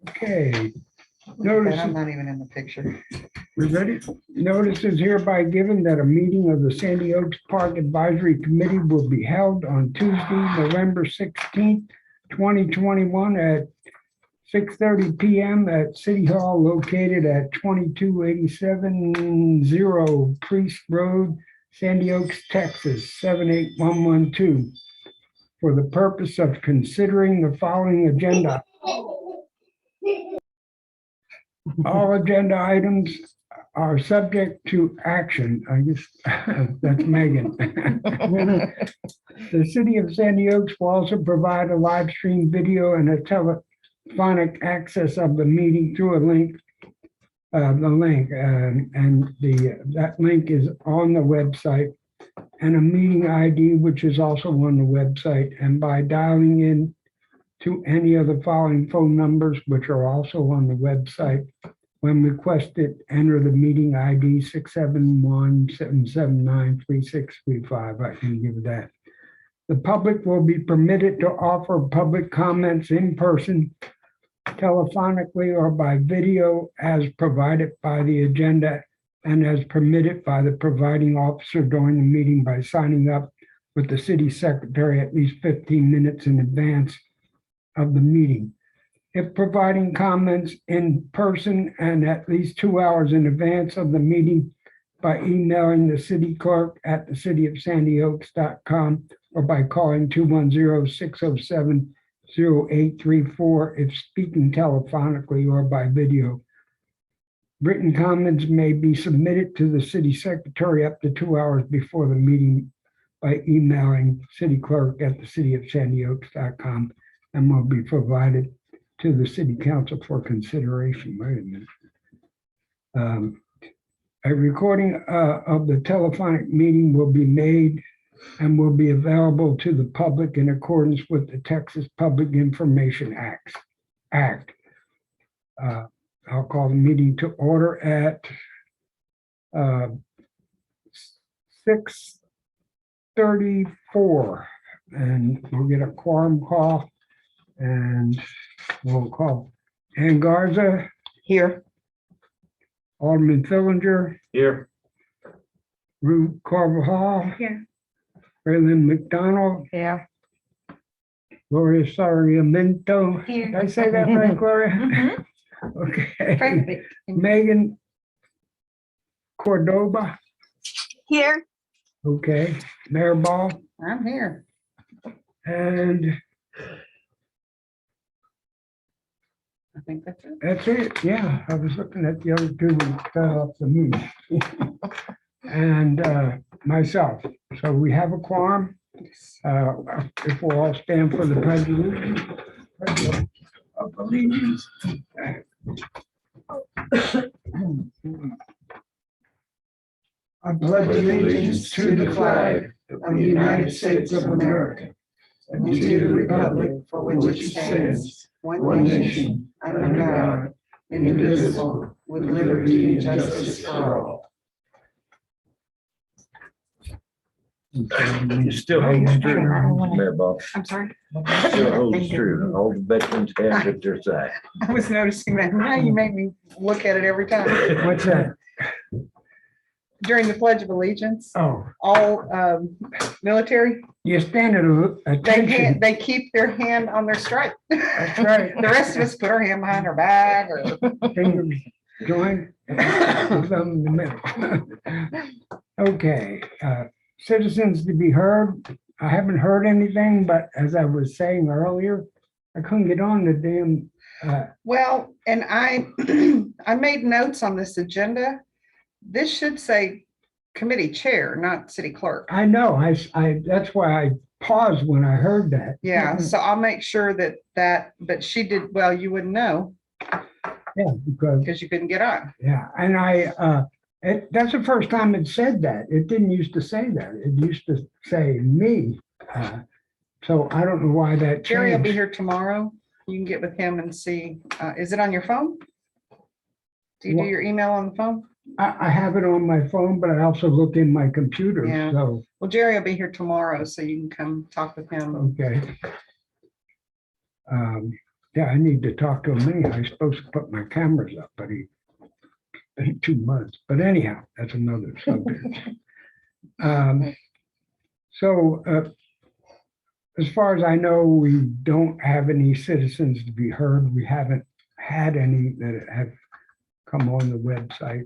Okay, I'm notice, not even in the picture. we ready? Notice is hereby given that a meeting of the Sandy Oaks Park Advisory Committee will be held on Tuesday, November 16th, 2021 at 6:30 PM at City Hall located at 22870 Priest Road, Sandy Oaks, Texas, 78112, for the purpose of considering the following agenda. All agenda items are subject to action. I guess that's Megan. The city of Sandy Oaks will also provide a live stream video and a telephonic access of the meeting through a link. That link is on the website, and a meeting ID, which is also on the website, and by dialing in to any of the following phone numbers, which are also on the website. When requested, enter the meeting ID 671-779-3635. I can give that. The public will be permitted to offer public comments in person, telephonically, or by video as provided by the agenda and as permitted by the presiding officer during the meeting by signing up with the city secretary at least 15 minutes in advance of the meeting. If providing comments in person and at least 2 hours in advance of the meeting by emailing the city clerk at theCityOfSandyOaks.com or by calling 210-607-0834 if speaking telephonically or by video. Written comments may be submitted to the city secretary up to 2 hours before the meeting by emailing city clerk at theCityOfSandyOaks.com and will be provided to the city council for consideration. Wait a minute. A recording of the telephonic meeting will be made and will be available to the public in accordance with the Texas Public Information Act. I'll call the meeting to order at 6:34, and we'll get a quorum call, and we'll call Ann Garza, Here. Alderman Fillinger, Here. Ruth Carvajal, Here. Raylan McDonald, Yeah. Gloria Sarmiento. Here. Did I say that right, Gloria? Mhm. Okay. Perfect. Megan Cordoba. Here. Okay. Mayor Ball. I'm here. And I think that's it. that's it. Yeah, I was looking at the other two and fell off the meeting. And myself. So we have a quorum. If we'll all stand for the pledge of allegiance. I pledge allegiance to the flag of the United States of America and to the republic for which it stands, one nation, under God, indivisible, with liberty and justice for all. It still holds true, Mayor Bob. I'm sorry. It still holds true. All the veterans have at their side. I was noticing that. Now you make me look at it every time. What's that? During the Pledge of Allegiance, Oh, all military, you stand at attention. they keep their hand on their stripe. That's right. The rest of us put our hand behind our back or. Fingers joined. And thumb in the middle. Okay, citizens to be heard. I haven't heard anything, but as I was saying earlier, I couldn't get on the damn. Well, and I, I made notes on this agenda. This should say committee chair, not city clerk. I know. I. That's why I paused when I heard that. Yeah, so I'll make sure but she did, well, you wouldn't know Yeah, because because you couldn't get on. yeah, and that's the first time it said that. It didn't used to say that. It used to say me. So I don't know why that Jerry will be changed. here tomorrow. You can get with him and see, is it on your phone? Do you do What? your email on the phone? I have it on my phone, but I also look in my computer. Yeah. So Well, Jerry will be here tomorrow, so you can come talk with him. okay. Yeah, I need to talk to him anyhow. He's supposed to put my cameras up, but he in 2 months. But anyhow, that's another subject. So as far as I know, we don't have any citizens to be heard. We haven't had any that have come on the website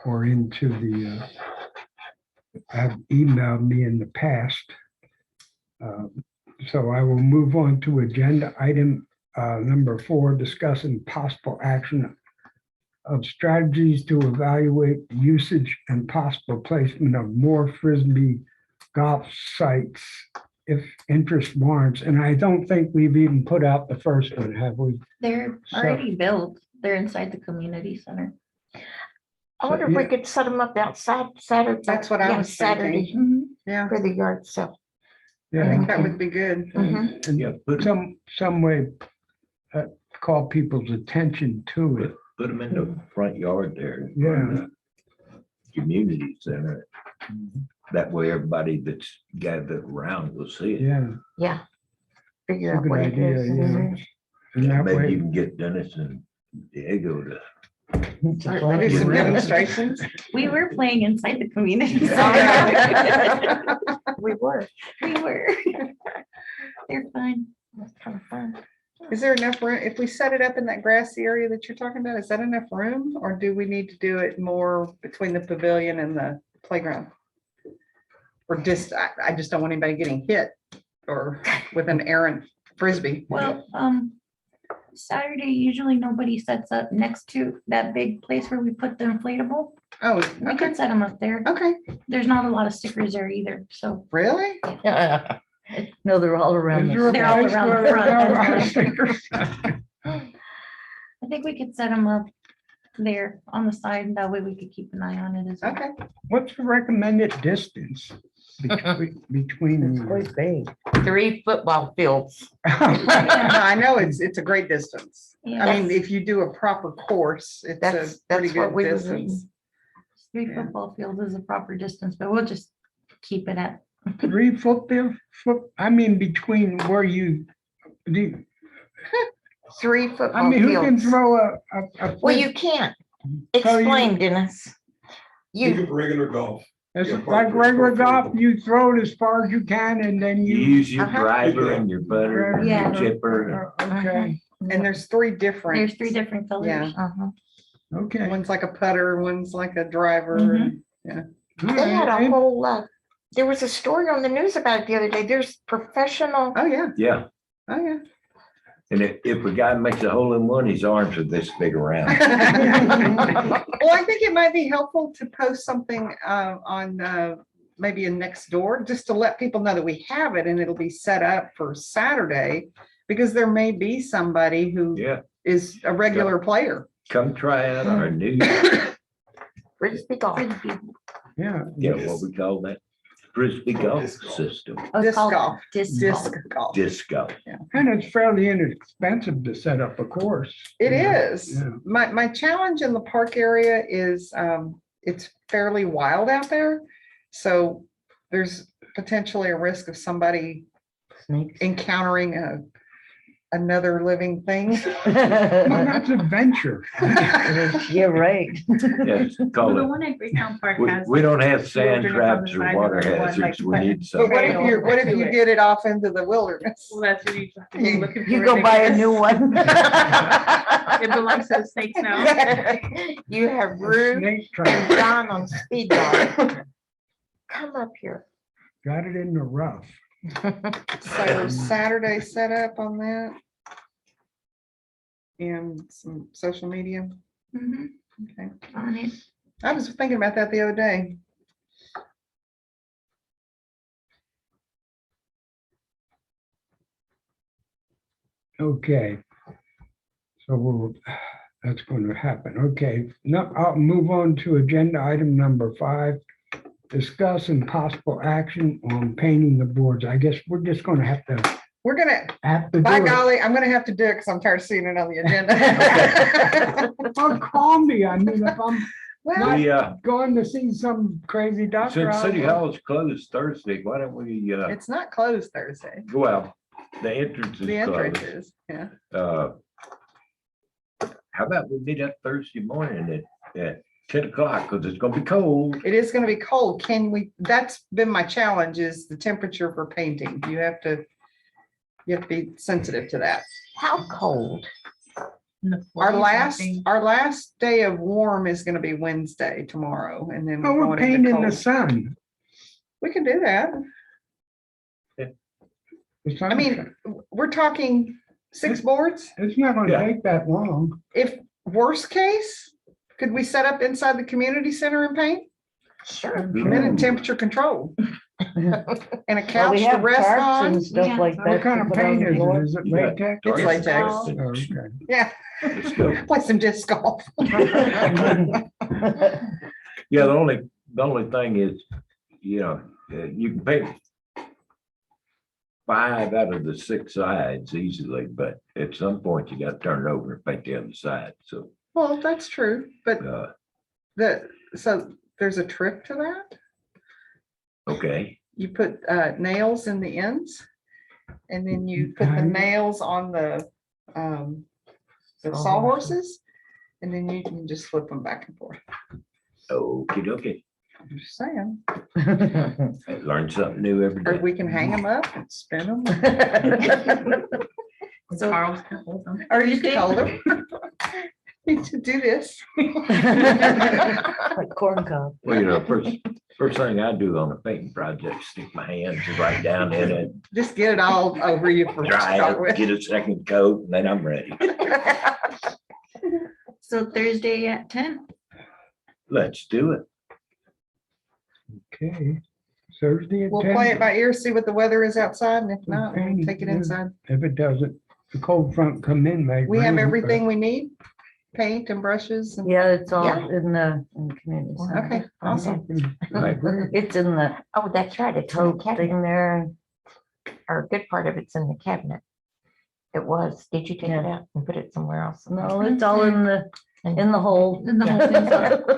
or into the, have emailed me in the past. So I will move on to agenda item number 4, discussing possible action of strategies to evaluate usage and possible placement of more Frisbee golf sites if interest warrants. And I don't think we've even put out the first one, have we? They're So- already built. They're inside the community center. I wonder if we yeah. could set them up outside Saturday. That's what I yeah, was Saturday thinking. Yeah, for the yard sale. I Yeah. think that would be good. Mhm. And Yeah, put some way call people's attention to it. them in the front yard there. in front Yeah. of the Community center. That way everybody that's gathered around will see it. Yeah. Yeah. Figure It's a out good what it idea, is. yeah. Mhm. And that Maybe you way, can get Dennis and Diego to. Do some demonstrations. We were playing inside the community Oh, center. We were. We were. They're fun. That's kind of fun. Is there enough room? If we set it up in that grassy area that you're talking about, is that enough room? Or do we need to do it more between the pavilion and the playground? Or just, I just don't want anybody getting hit or with an errant Frisbee. Well, Saturday, usually nobody sets up next to that big place where we put the inflatable. Oh, We okay, could set them up there. okay, There's not a lot of stickers there either, so really? No, they're all around. is there a They're all place around the where front, there that's are why. stickers? I think we could set them up there on the side, and that way we could keep an eye on it as well. Okay, What's the recommended distance between? It's quite big. 3 football fields. I know it's a great distance. Yeah, I mean, if you do a proper course, it's a That's pretty what good we were distance. 3 yeah. football fields is a proper distance, but we'll just keep it at 3 foot there, I mean, between where you, do, 3 I football mean, who can fields. throw a? Well, you can't. So you- Explain, Dennis. Think You, of regular golf. It's Yeah, like for- regular for- golf, you throw it as far as you can and then You you. use your Uh-huh. driver and your butter and Yeah. your chipper. Okay, And there's 3 different. there's 3 different colors. Yeah. uh-huh. okay. One's like a putter, one's like a driver. Mhm. They had a whole, there was a story on the news about it the other day. There's professional, Oh, yeah, Yeah, oh, yeah. and if a guy makes a hole in one, his arms are this big around. Well, I think it might be helpful to post something on maybe in next door, just to let people know that we have it and it'll be set up for Saturday. Because there may be somebody who Yeah, is a regular player. come try out our new, Frisbee golf. Frisbee. Yeah, yeah, what we call that, Frisbee golf system, Oh, it's Disc called golf. Disc Disc golf. golf. disc golf. and it's fairly inexpensive to set up a course. It Yeah. is. Yeah. My challenge in the park area is it's fairly wild out there. So there's potentially a risk of somebody Snakes. encountering another living thing. Well, that's adventure. Yeah, right. Yes, Well, call the it. one at Greytown Park We, has. we don't have sand wilderness on traps the or side, water and then one, hazards. like, We need But some. what if you, what if Do you it. get it off into the wilderness? Well, that's what you have to go looking for. You it, go I buy a guess. new one. It belongs to the snakes now. You have Rue Snake and trap, John on speed dial. Come up here. got it in the rough. So Saturday set up on that. And some social media. Mhm, Okay. on it. I was thinking about that the other day. Okay. So that's going to happen. Okay, now I'll move on to agenda item number 5. Discuss and possible action on painting the boards. I guess we're just going to have to We're gonna, do by it. golly, I'm gonna have to do it because I'm tired of seeing it on the agenda. Oh, call me. I mean, if I'm Well, We, going to see some crazy doctor. since I'll City go. Hall is closed Thursday, why don't we, it's not closed Thursday. go out The entrance The is entrance closed. is, yeah. How about we meet up Thursday morning at 10 o'clock, because it's gonna be cold. It is gonna be cold. Can we, that's been my challenge is the temperature for painting. You have to be sensitive to that. How cold? In the 40s, I think. Our last day of warm is gonna be Wednesday, tomorrow, and then Oh, we're we're going into painting the cold. sun. We can do that. The sun- I mean, we're talking 6 boards. It's not gonna Yeah. take that long. If worst case, could we set up inside the community center and paint? Sure. I'm And then sure. in temperature control and a Well, couch we to have rest tarps on. and stuff Yeah. like that. What kind to of put on paint the is floor. it? Is it You got latex? It's dark latex. and Oh, it's- okay. Yeah, Let's go. play some disc golf. Yeah, the only thing is, you know, you can paint 5 out of the 6 sides easily, but at some point you gotta turn it over and paint the other side, so, Well, that's true, but so there's a trick to that. okay. You put nails in the ends and then you put the Okay. nails on the sawhorses. And then you can just flip them back and forth. Okey dokey. I'm just saying, I learn something new every or day. we can hang them up and spin them, So- Carl's gonna hold them. or you can hold them. You should do this. Like corn cob. Well, you know, first thing I do on a painting project, stick my hands right down in it, Just get it all over you for dry start it, with. get a second coat, and then I'm ready. So Thursday at 10. Let's do it. Okay. Thursday at We'll 10. play it by ear, see what the weather is outside, and if not, we'll Okay, take it yeah. inside. If it doesn't, the cold front come in, may. We have rain, but- everything we need, paint and brushes and, Yeah, it's all Yeah. in the community. center. okay, awesome. Right. It's in the Oh, that's right. It's in the tote cabinet. thing there. Or a good part of it's in the cabinet. It was. Did you take it Yeah. out and put it somewhere else? No, it's all in the hole. In the whole thing.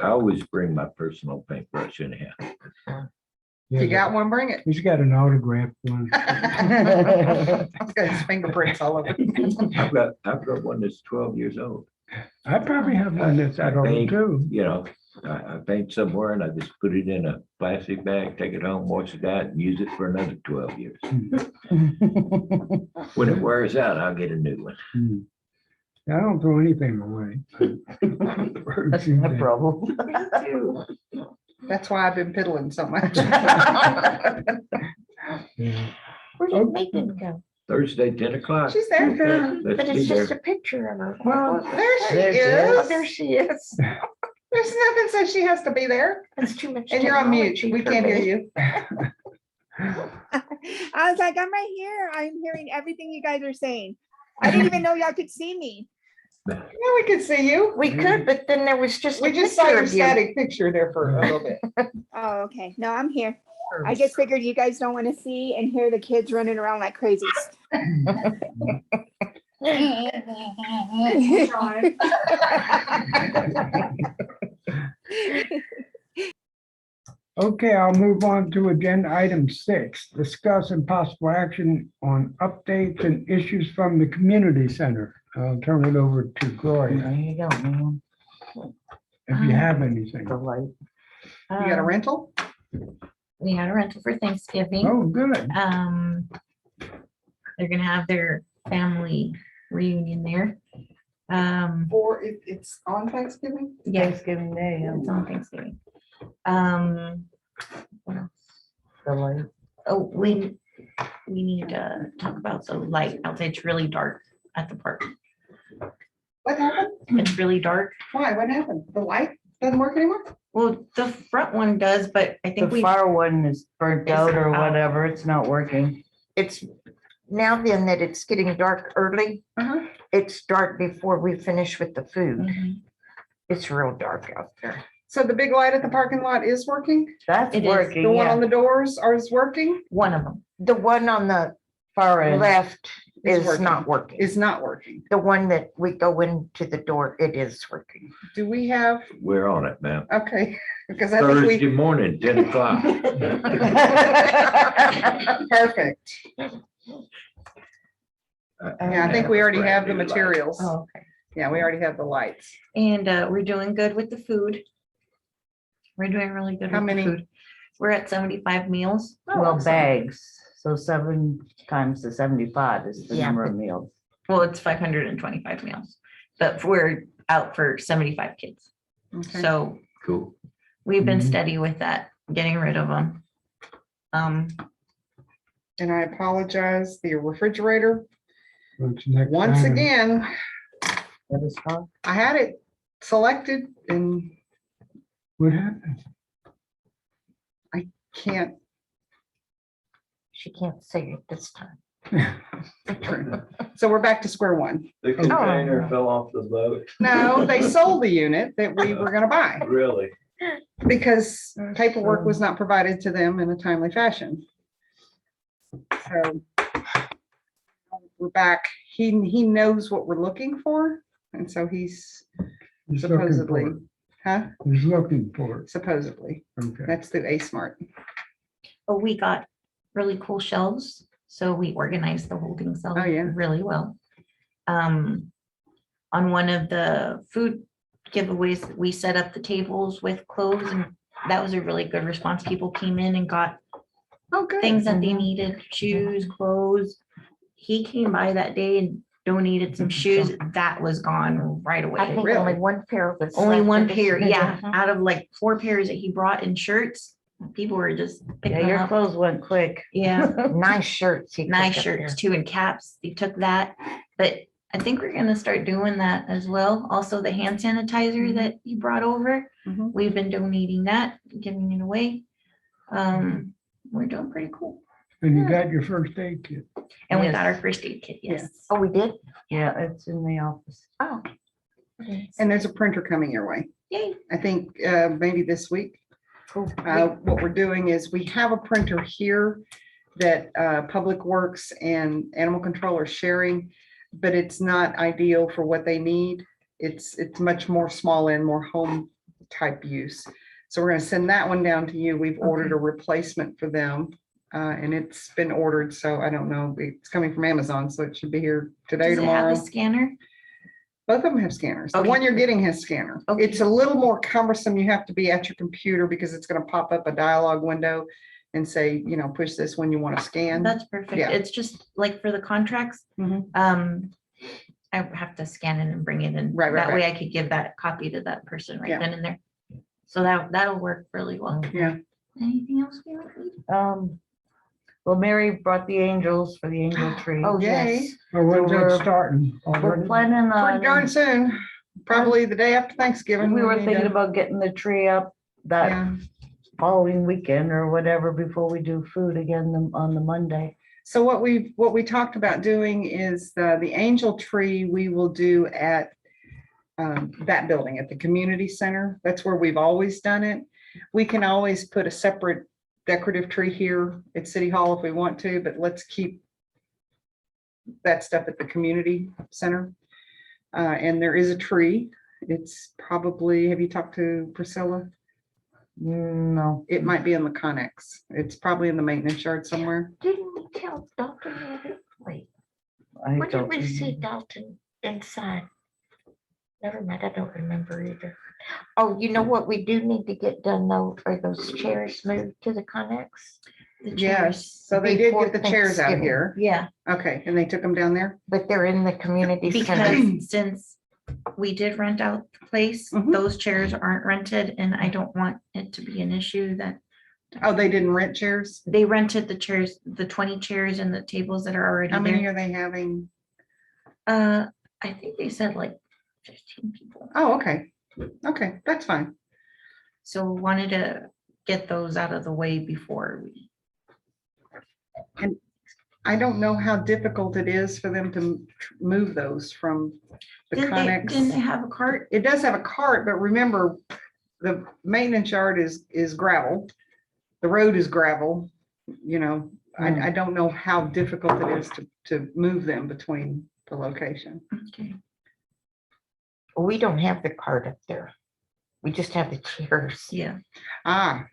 I always bring my personal paintbrush in here. If you got one, bring it. He's got an autograph one. It's got his fingerprints all over. I've got one that's 12 years old. I probably have one that's that old Paint, too. You know, I paint somewhere and I just put it in a plastic bag, take it home, wash it out, and use it for another 12 years. When it wears out, I'll get a new one. Hmm. I don't throw anything away. That's my problem. That's why I've been piddling so much. Yeah. Where Oh. did Megan go? Thursday, 10 o'clock. She's there. Okay, But Let's be it's just a there. picture of her. Well, There she There she Oh, is. there she is. There's nothing says she has to be there. That's too much. And you're on mute. technology We for can't hear me. you. I was like, I'm right here. I'm hearing everything you guys are saying. I didn't even know y'all could see me. Yeah, we could see you. We could, but then there was just. We a just saw picture your of you. static picture there for a little bit. Oh, okay. No, I'm here. I just figured you guys don't want to see and hear the kids running around like crazies. Okay, I'll move on to agenda item 6, discuss and possible action on updates and issues from the community center. I'll turn it over to There Gloria you go, man. if you have anything. The light. You got a rental? We had a rental for Thanksgiving. Oh, good. They're gonna have their family reunion there. Or it's on Thanksgiving? Yeah, Thanksgiving Day, yeah. it's on Thanksgiving. What else? The light. Oh, we need to talk about the light outside. It's really dark at the park. What happened? It's really dark. Why? What happened? The light doesn't work anymore? Well, the front one does, but I think The we, far one is burnt Is out or out. whatever. It's not working. It's now then that it's getting dark early. Uh-huh. It's dark before we finish with the food. Mhm. It's real dark out there. So the big light at the parking lot is working? That's It is. working, The one on yeah. the doors is working? One of them. The one on the Far end. left Is is working. not working. Is not working. The one that we go into the door, it is working. Do we have, We're on it, man. okay, because I think Thursday we, morning, 10 o'clock. perfect. Yeah, I think we already have the materials. Oh, okay. Yeah, we already have the lights. And we're doing good with the food. We're doing really good How with the many? food. We're at 75 meals. Well, bags, so 7 times the 75 is the Yeah, number but- of meals. Well, it's 525 meals, but we're out for 75 kids. Okay. So Cool. we've been Mhm. steady with that, getting rid of them. And I apologize, the refrigerator, What's next once item? again, What is called? I had it selected and What happened? can't. She can't say it this time. So we're back to square one. The container fell off the boat, No, they sold the unit that we were gonna buy really. because paperwork was not provided to them in a timely fashion. So we're back. He knows what we're looking for. And so he's He's looking for supposedly, it. huh? He's looking for it. Supposedly. Okay. That's through A Smart. But we got really cool shelves, so we organized the holding cell Oh, yeah. really well. On one of the food giveaways, we set up the tables with clothes, and that was a really good response. People came in and got Oh, good. things that they needed, shoes, clothes. He came by that day and donated some shoes. That was gone right I away. think Really? only one pair was. Only left one of this pair, year. yeah, Mhm. out of like 4 pairs that he brought in shirts. People were just Yeah, picking them your up. clothes went quick. Yeah. Nice shirts. he Nice picked up shirts there. too, and caps. They took that, but I think we're gonna start doing that as well. Also, the hand sanitizer that you brought over, Mhm. we've been donating that, giving it away. We're doing pretty cool. And you got your first aid kit. And we Yes. got our first aid kit, yes. Oh, we did? Yeah, it's in the office. Oh. And there's a printer coming your way. Yay. I think maybe this week. Cool. What we're doing is we have a printer here that Public Works and Animal Control are sharing, but it's not ideal for what they need. It's much more small and more home type use. So we're gonna send that one down to you. We've ordered a replacement for them. And it's been ordered, so I don't know. It's coming from Amazon, so it should be here today, Does it have tomorrow. a scanner? Both of them have scanners. The Okay. one you're getting has scanner. Okay. It's a little more cumbersome. You have to be at your computer because it's gonna pop up a dialog window and say, push this when you want to scan. That's perfect. Yeah. It's just like for the contracts. Mhm. I have to scan it and bring it in. Right, That way I could give that copy to that person right Yeah. then and there. So that'll work really well. Yeah. Anything else we want? Well, Mary brought the angels for the angel tree. Oh, Yay. yes. Oh, when's that We're- starting? We're Already? planning Pretty darn on, soon, probably the day after Thanksgiving. we were need thinking to- about getting the tree up that Yeah. following weekend or whatever before we do food again on the Monday. So what we talked about doing is the angel tree we will do at that building at the community center. That's where we've always done it. We can always put a separate decorative tree here at City Hall if we want to, but let's keep that stuff at the community center. And there is a tree. It's probably, have you talked to Priscilla? No, It might be in the Connex. It's probably in the maintenance yard somewhere. Didn't we tell Dalton? we had it? Wait, I when did don't. we see Dalton inside? Never mind, I don't remember either. Oh, you know what we do need to get done though, are those chairs moved to the Connex? The chairs. Yes, so they did get the Before chairs out Thanksgiving. here. Yeah, Okay, and they took them down there? But they're in the community center. because since we did rent out the place, Mhm. those chairs aren't rented, and I don't want it to be an issue that Oh, they didn't rent chairs? they rented the chairs, the 20 chairs and the tables that are already How many there. are they having? I think they said like 15 people. Oh, okay. Okay, that's fine. So wanted to get those out of the way before we. I don't know how difficult it is for them to move those from the Didn't they Connex. have a cart? It does have a cart, but remember, the maintenance yard is gravel. The road is gravel, I don't know how difficult it is to move them between the location. Okay. We don't have the cart up there. We just have the chairs. Yeah. Ah,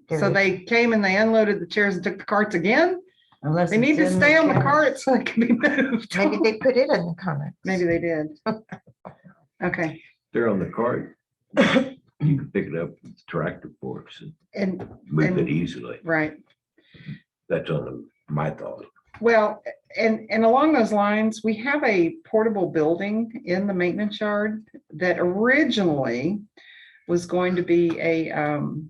so There- they came and they unloaded the chairs and took the carts again? Unless They need it's to in stay on the cart. cart so it can be moved. Maybe they put it in the comments. Maybe they did. Okay, They're on the cart. You can pick it up with tractor forks and and, move it And- easily. right. That's my thought. Well, and along those lines, we have a portable building in the maintenance yard that originally was going to be an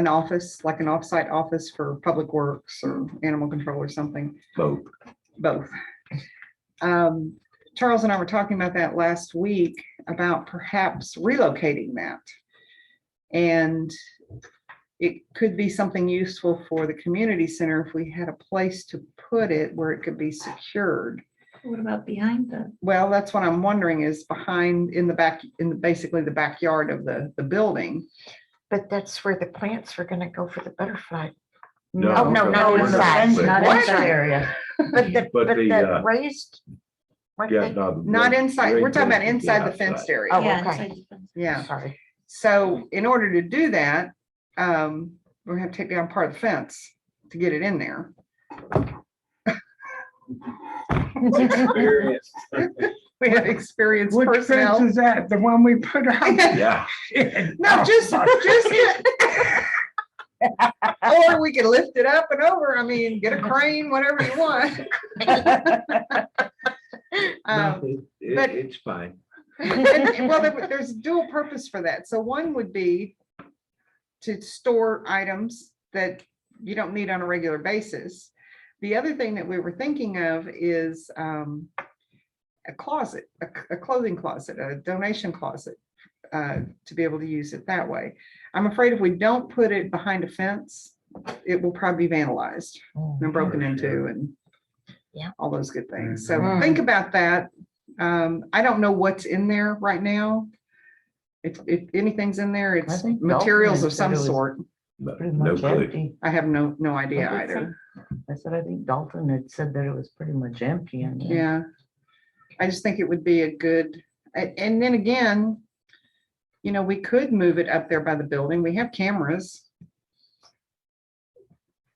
office, like an offsite office for public works or animal control or something, Both. both. Charles and I were talking about that last week, about perhaps relocating that. And it could be something useful for the community center if we had a place to put it where it could be secured. What about behind the? Well, that's what I'm wondering, is behind, in the back, basically the backyard of the building. But that's where the plants were gonna go for the butterfly. No, Oh, no, not in the inside. fence, Not What? inside area. But the, But but the, the raised. weren't Yeah, they? no. Not inside, we're talking about the inside the outside. fenced area. Oh, Yeah, okay. inside the fence. Yeah, Sorry. so in order to do that, we're gonna have to take down part of the fence to get it in there. Experience. We have experienced Which fence personnel. is that? The one we put out? Yeah, No, just, or we can lift it up and over. I mean, get a crane, whatever you want. Um, but- it's fine. Well, there's dual purpose for that. So one would be to store items that you don't need on a regular basis. The other thing that we were thinking of is a closet, a clothing closet, a donation closet, to be able to use it that way. I'm afraid if we don't put it behind a fence, it will probably be vandalized and broken into and Yeah. all those good things. So Mhm. think about that. I don't know what's in there right now. If anything's in there, I it's think materials Dalton of some said it was sort. But Pretty no much clue. empty. I have no idea I did either. I said, I think Dalton had said that it was pretty much empty in there. Yeah. I just think it would be a good, and then again, you know, we could move it up there by the building. We have cameras.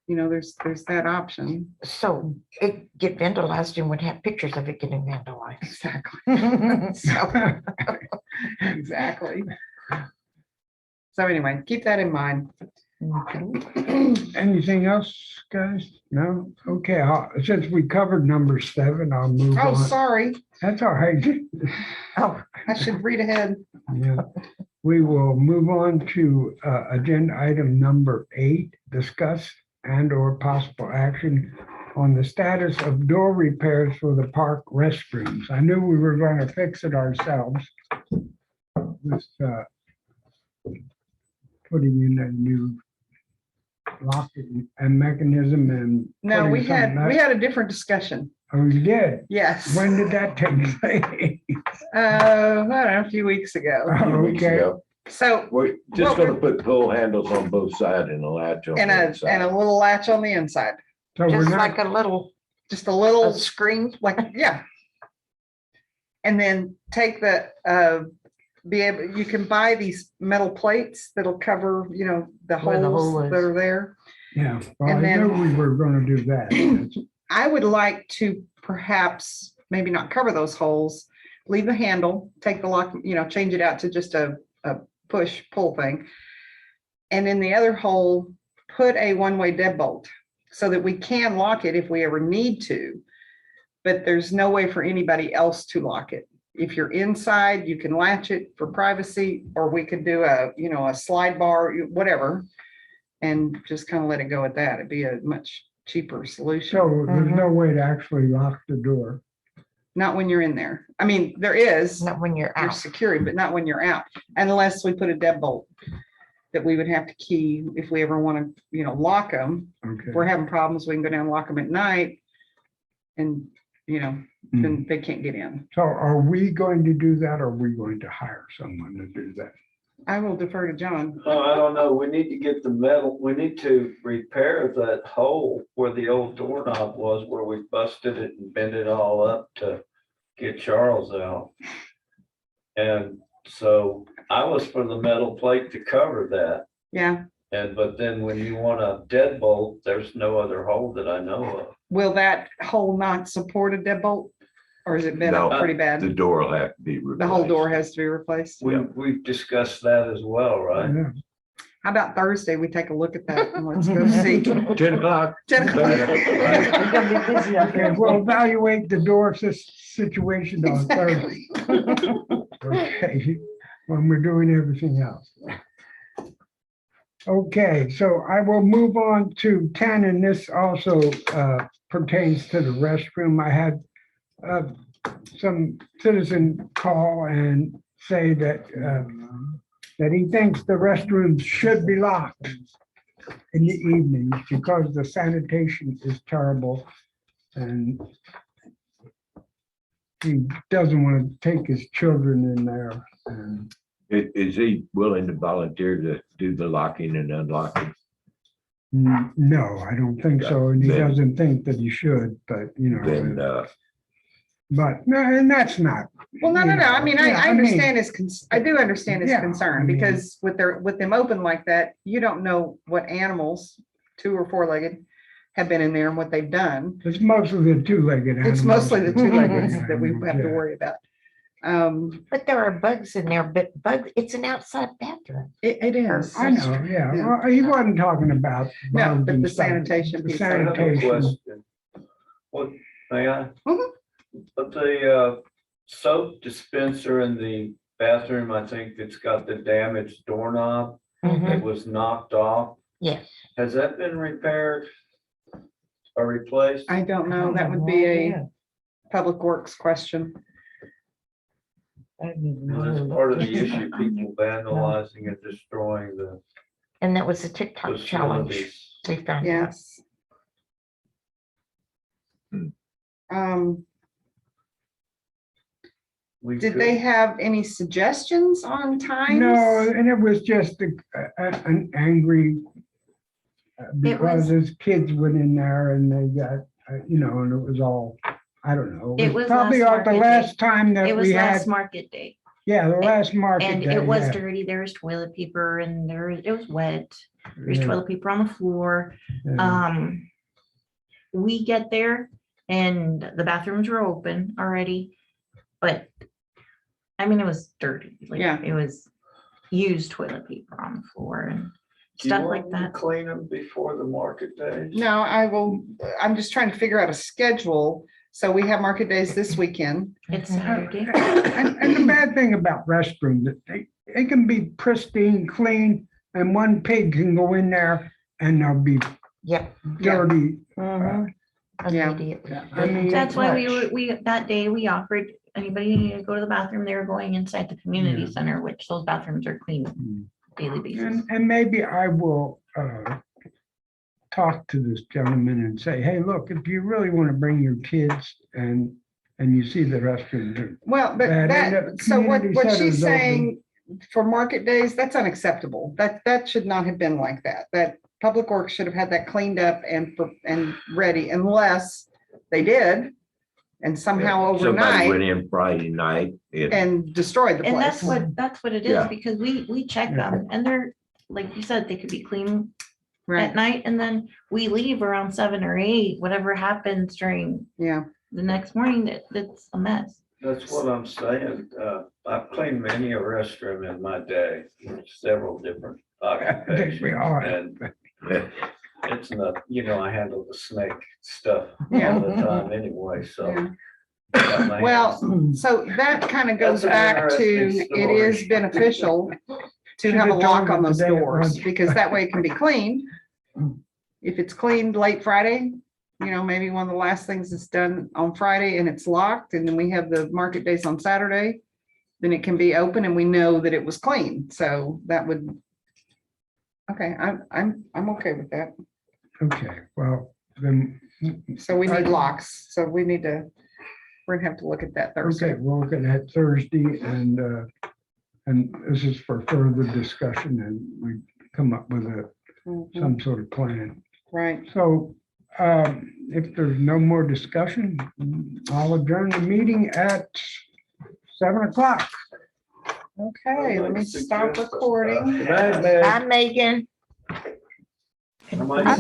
You know, there's that option. So it get vandalized and would have pictures of it getting vandalized. Exactly. So, exactly. So anyway, keep that in mind. Anything else, guys? No? Okay, since we covered number 7, I'll move Oh, on. sorry. That's all right. Oh, I should read ahead. Yeah. We will move on to agenda item number 8, discuss and/or possible action on the status of door repairs for the park restrooms. I knew we were going to fix it ourselves with putting in a new lock and mechanism and. No, we putting something had up. a different discussion. Oh, you did? Yes. When did that take place? I don't know, a few weeks ago. Okay. So, We're just gonna put pull handles on both sides and a latch on and the a inside. little latch on the inside, So we're just not, like a little just a little a screen. like, yeah. And then take the, you can buy these metal plates that'll cover, you know, the Where the hole holes is. that are there. yeah, well, I And then- knew we were gonna do that. I would like to perhaps maybe not cover those holes, leave the handle, take the lock, you know, change it out to just a push pull thing. And in the other hole, put a one-way deadbolt so that we can lock it if we ever need to. But there's no way for anybody else to lock it. If you're inside, you can latch it for privacy, or we could do a slide bar, whatever, and just kind of let it go at that. It'd be a much cheaper solution. So there's no way to actually lock the door. Not when you're in there. I mean, there is, Not when you're you're out. secured, but not when you're out, unless we put a deadbolt that we would have to key if we ever want to, you know, lock them. Okay. If we're having problems, we can go down and lock them at night. And, you know, then they can't get in. So are we going to do that or are we going to hire someone to do that? I will defer to John. I don't know, we need to get the metal, we need to repair that hole where the old doorknob was, where we busted it and bent it all up to get Charles out. And so I was for the metal plate to cover that. Yeah, but then when you want a deadbolt, there's no other hole that I know of. Will that hole not support a deadbolt? Or has it been No, up pretty The bad? door will have to be replaced. The whole door has to be replaced? We've discussed that as well, right? Yeah. How about Thursday? We take a look at that and let's go see. 10 o'clock. 10 o'clock. We're gonna be busy out Okay, there. we'll evaluate the door situation on Thursday. Okay, when we're doing everything else. Okay, so I will move on to 10, and this also pertains to the restroom. I had some citizen call and say that he thinks the restrooms should be locked in the evenings because the sanitation is terrible. And he doesn't want to take his children in there. And Is he willing to volunteer to do the locking and unlocking? no, I don't think so. And he Then- doesn't think that he should, but Then, but no, and that's not. Well, no. I mean, Yeah, I understand his, I do understand his Yeah, concern I mean- because with them open like that, you don't know what animals, 2 or 4-legged, have been in there and what they've done. It's mostly the two-legged animals. It's mostly the 2-leggeds that we Animals, have to yeah. worry about. But there are bugs in there, but it's an outside bathroom. It is. I know, yeah. Yeah. Well, he wasn't talking about. No, bugs but and the stuff. sanitation The piece. I have a sanitation. question. What, may I? Mhm. But the soap dispenser in the bathroom, I think it's got the damaged doorknob Mhm. that was knocked off. Yes. Has that been repaired or replaced? I don't know. That would be a public works question. That's part of the issue, people vandalizing and destroying the And that was a TikTok challenge. facilities. We found out. Yes. Hmm. We Did could- they have any suggestions on times? No, and it was just an angry, because his kids went in there and they got, and it was all, I don't know. It was probably last the market last time that It was we had, last market day yeah, the last market. and day, it was yeah. dirty. There was toilet paper and it was wet. There's Yeah, toilet paper on the floor. yeah. We get there and the bathrooms were open already, but I mean, it was dirty. Like, Yeah. it was used toilet paper on the floor and Do you stuff want like me to that. Clean them before the market days? No, I'm just trying to figure out a schedule. So we have market days this weekend. It's Mhm. Saturday. And the bad thing about restrooms, that they can be pristine, clean, and one pig can go in there and they'll be Yep. Yeah. dirty. Mhm. Yeah. Immediately. I mean, That's why much. that day we offered anybody to go to the bathroom, they were going inside the community Yeah. center, which those bathrooms are clean daily basis. And maybe I will talk to this gentleman and say, hey, look, if you really want to bring your kids and you see the restroom. Well, but Bad, and the so what community she's center's open. saying for market days, that's unacceptable. That should not have been like that. That Public Works should have had that cleaned up and ready unless they did. And somehow Somebody went overnight in Friday night and and destroyed the And place. that's what it is, Yeah. because we check Yeah. them and they're, like you said, they could be clean at Right, night and then we leave around 7 or 8, whatever happens during yeah. the next morning, that's a mess. That's what I'm saying. I've cleaned many a restroom in my day, several different occupations. all. And it's not, I handle the snake stuff Yeah. all the time anyway, so. Yeah. got my Well, hands- so that kind of goes That's an back to, interesting it is story. beneficial to Should've have a told lock them on those today at doors, lunch. because that way it can be cleaned. If it's cleaned late Friday, maybe one of the last things is done on Friday and it's locked, and then we have the market days on Saturday, then it can be open and we know that it was clean, so that would. Okay, I'm okay with that. Okay, well, then, So we need locks, so we're gonna have to look at that okay, Thursday. we'll look at that Thursday and this is for further discussion and we come up with Mhm, some sort of plan. Right, So if there's no more discussion, I'll adjourn the meeting at 7 o'clock. okay, let me stop recording. Good night, Meg. Bye, Megan. How much?